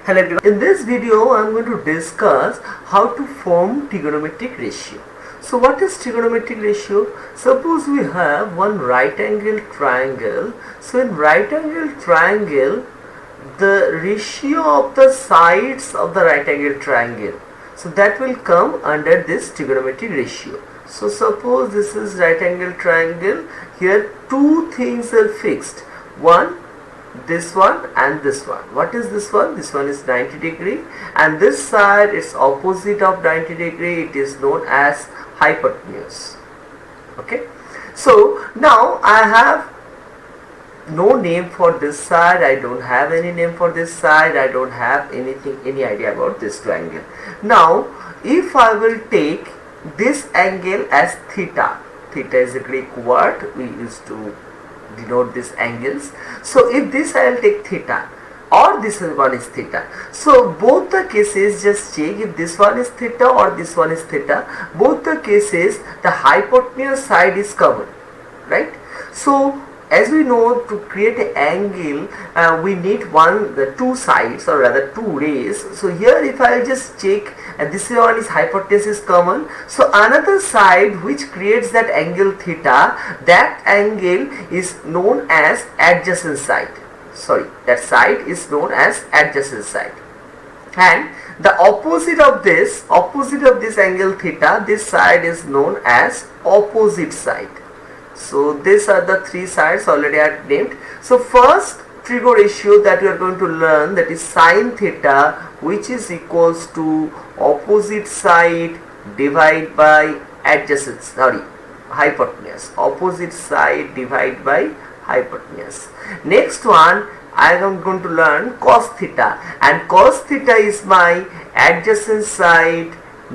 Hello everyone. In this video I am going to discuss how to form trigonometric ratio. So what is trigonometric ratio? Suppose we have one right angle triangle. So in right angle triangle, the ratio of the sides of the right angle triangle, so that will come under this trigonometric ratio. So suppose this is right angle triangle. Here two things are fixed. One, this one and this one. What is this one? This one is 90 degree, and this side is opposite of 90 degree. It is known as hypotenuse. Okay, so now I have no name for this side. I don't have any name for this side. I don't have any idea about this triangle. Now if I will take this angle as theta, theta is a Greek word we used to denote these angles. So if this I will take theta, or this one is theta. So both the cases, just check if this one is theta or this one is theta. Both the cases the hypotenuse side is covered, right? So as we know, to create an angle we need the two sides, or rather two rays. So here if I just check, and this one is hypotenuse is common, so another side which creates that angle theta, that angle is known as adjacent side. Sorry, that side is known as adjacent side. And the opposite of this angle theta, this side is known as opposite side. So these are the three sides already I had named. So first trigo ratio that we are going to learn, that is sine theta, which is equals to opposite side divided by hypotenuse. Opposite side divided by hypotenuse. Next one I am going to learn cos theta, and cos theta is my adjacent side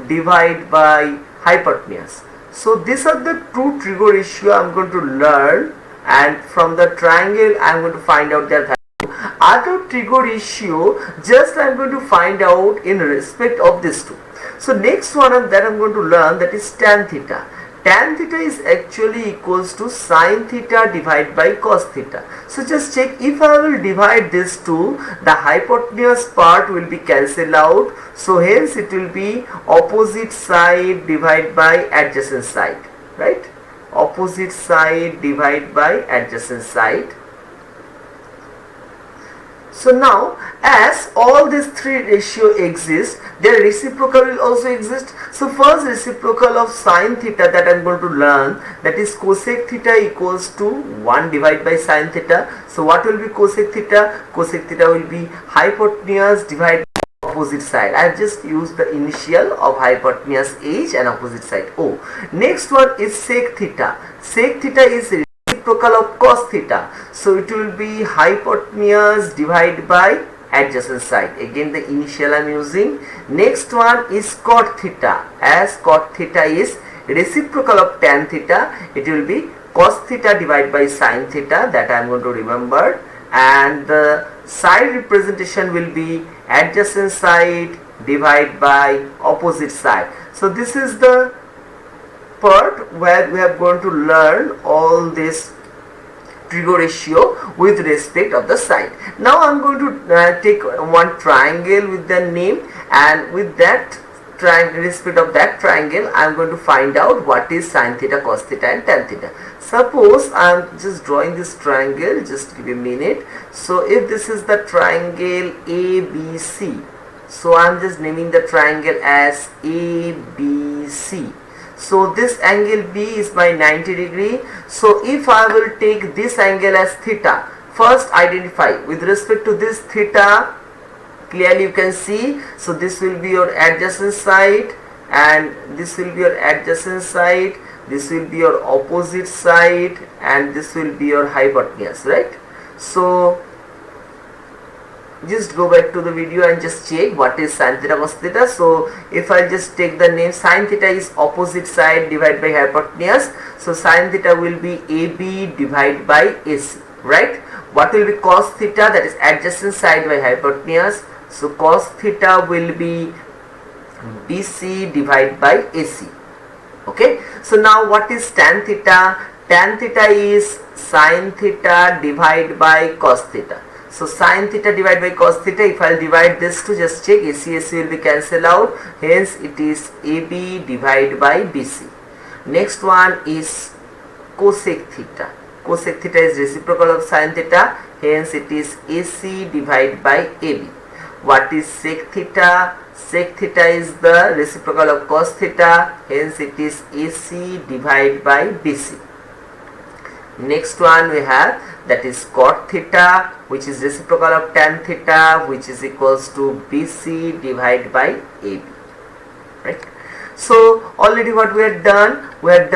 divided by hypotenuse. So these are the two trigo ratio I am going to learn, and from the triangle I am going to find out their value. Other trigo ratio just I am going to find out in respect of this two. So next one that I am going to learn, that is tan theta. Tan theta is actually equals to sine theta divided by cos theta. So just check, if I will divide this two, the hypotenuse part will be cancelled out. So hence it will be opposite side divided by adjacent side, right? Opposite side divided by adjacent side. So now as all these three ratio exist, their reciprocal will also exist. So first reciprocal of sine theta that I am going to learn, that is cosec theta equals to 1 divided by sine theta. So what will be cosec theta? Cosec theta will be hypotenuse divided by opposite side. I have just used the initial of hypotenuse h and opposite side o. Next one is sec theta. Sec theta is reciprocal of cos theta. So it will be hypotenuse divided by adjacent side. Again the initial I am using. Next one is cot theta. As cot theta is reciprocal of tan theta, it will be cos theta divided by sin theta, that I am going to remember. And the side representation will be adjacent side divided by opposite side. So this is the part where we are going to learn all this trigo ratio with respect of the side. Now I am going to take one triangle with the name, and with that respect of that triangle I am going to find out what is sine theta, cos theta and tan theta. Suppose I am just drawing this triangle, just give a minute. So if this is the triangle ABC, so I am just naming the triangle as ABC. So this angle B is my 90 degree. So if I will take this angle as theta, first identify with respect to this theta, clearly you can see. So this will be your adjacent side, and this will be your adjacent side, this will be your opposite side, and this will be your hypotenuse, right? So just go back to the video and just check what is sin theta, cos theta. So if I just take the name, sin theta is opposite side divided by hypotenuse. So sin theta will be AB divided by AC, right? What will be cos theta? That is adjacent side by hypotenuse. So cos theta will be BC divided by AC. Okay. So now what is tan theta? Tan theta is sin theta divided by cos theta. So sin theta divided by cos theta, if I will divide this to, just check, AC will be cancelled out, hence it is AB divided by BC. Next one is cosec theta. Cosec theta is reciprocal of sin theta, hence it is AC divided by AB. What is sec theta? Sec theta is the reciprocal of cos theta, hence it is AC divided by BC. Next one we have, that is cot theta, which is reciprocal of tan theta, which is equals to BC divided by AB. Right? So already what we have done, we have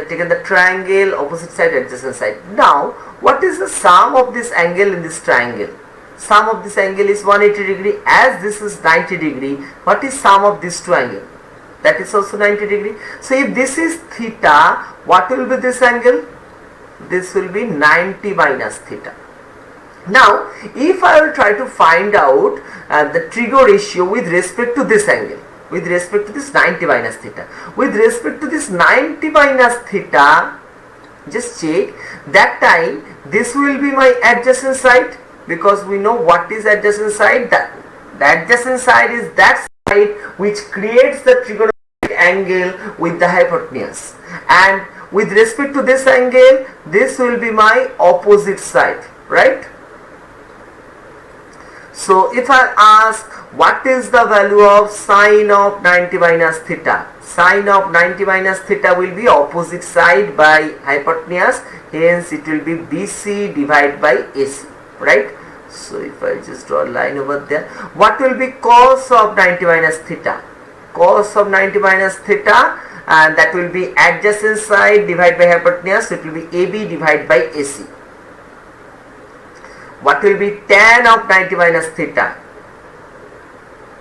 taken the triangle, opposite side, adjacent side. Now what is the sum of this angle in this triangle? Sum of this angle is 180 degree, as this is 90 degree. What is sum of these two angles? That is also 90 degree. So if this is theta, what will be this angle? This will be 90 minus theta. Now if I will try to find out the trigo ratio with respect to this angle, with respect to this 90 minus theta, with respect to this 90 minus theta, just check, that time this will be my adjacent side, because we know what is adjacent side. That the adjacent side is that side which creates the trigonometric angle with the hypotenuse, and with respect to this angle, this will be my opposite side, right? So if I ask what is the value of sine of 90 minus theta, sine of 90 minus theta will be opposite side by hypotenuse, hence it will be BC divided by AC, right? So if I just draw a line over there, what will be cos of 90 minus theta? Cos of 90 minus theta, and that will be adjacent side divided by hypotenuse, so it will be AB divided by AC. What will be tan of 90 minus theta?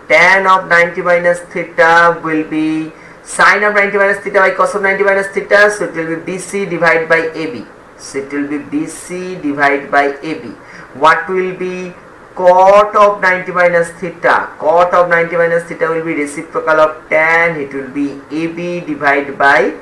Tan of 90 minus theta will be sine of 90 minus theta by cos of 90 minus theta, so it will be BC divided by AB. So it will be BC divided by AB. What will be cot of 90 minus theta? Cot of 90 minus theta will be reciprocal of tan, it will be AB divided by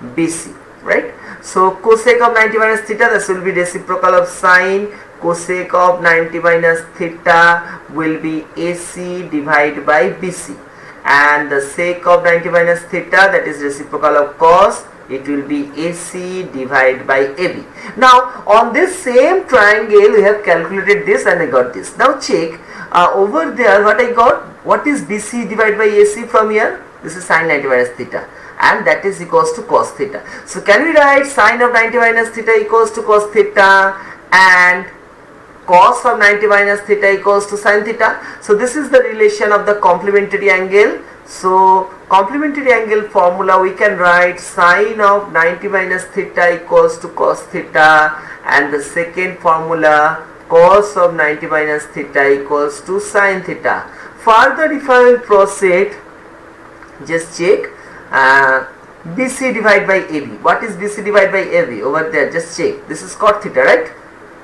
BC, right? So cosec of 90 minus theta, this will be reciprocal of sine, cosec of 90 minus theta will be AC divided by BC, and the sec of 90 minus theta, that is reciprocal of cos, it will be AC divided by AB. Now on this same triangle we have calculated this and I got this. Now check over there what I got. What is BC divided by AC from here? This is sine 90 minus theta, and that is equals to cos theta. So can we write sine of 90 minus theta equals to cos theta, and cos of 90 minus theta equals to sin theta? So this is the relation of the complementary angle. So complementary angle formula, we can write sine of 90 minus theta equals to cos theta, and the second formula, cos of 90 minus theta equals to sin theta. Further if I will proceed, just check BC divided by AB. What is BC divided by AB? Over there, just check, this is cot theta, right?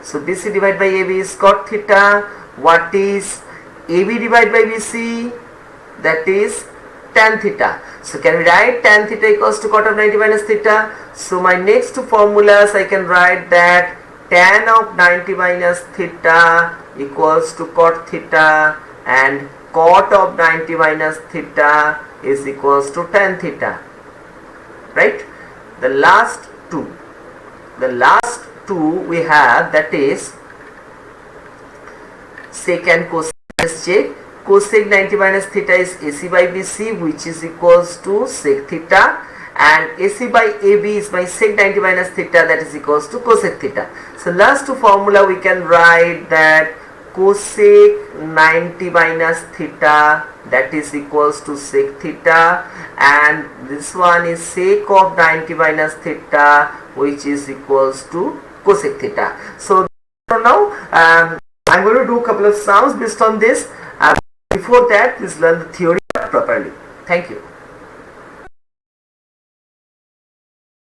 So BC divided by AB is cot theta. What is AB divided by BC? That is tan theta. So can we write tan theta equals to cot of 90 minus theta? So my next two formulas, I can write that tan of 90 minus theta equals to cot theta, and cot of 90 minus theta is equals to tan theta, right? The last two we have, that is sec and cosec. Let's check. Cosec 90 minus theta is AC by BC, which is equals to sec theta, and AC by AB is my sec 90 minus theta, that is equals to cosec theta. So last two formula we can write that cosec 90 minus theta, that is equals to sec theta, and this one is sec of 90 minus theta, which is equals to cosec theta. So now I'm going to do a couple of sums based on this. Before that, please learn the theory properly. Thank you.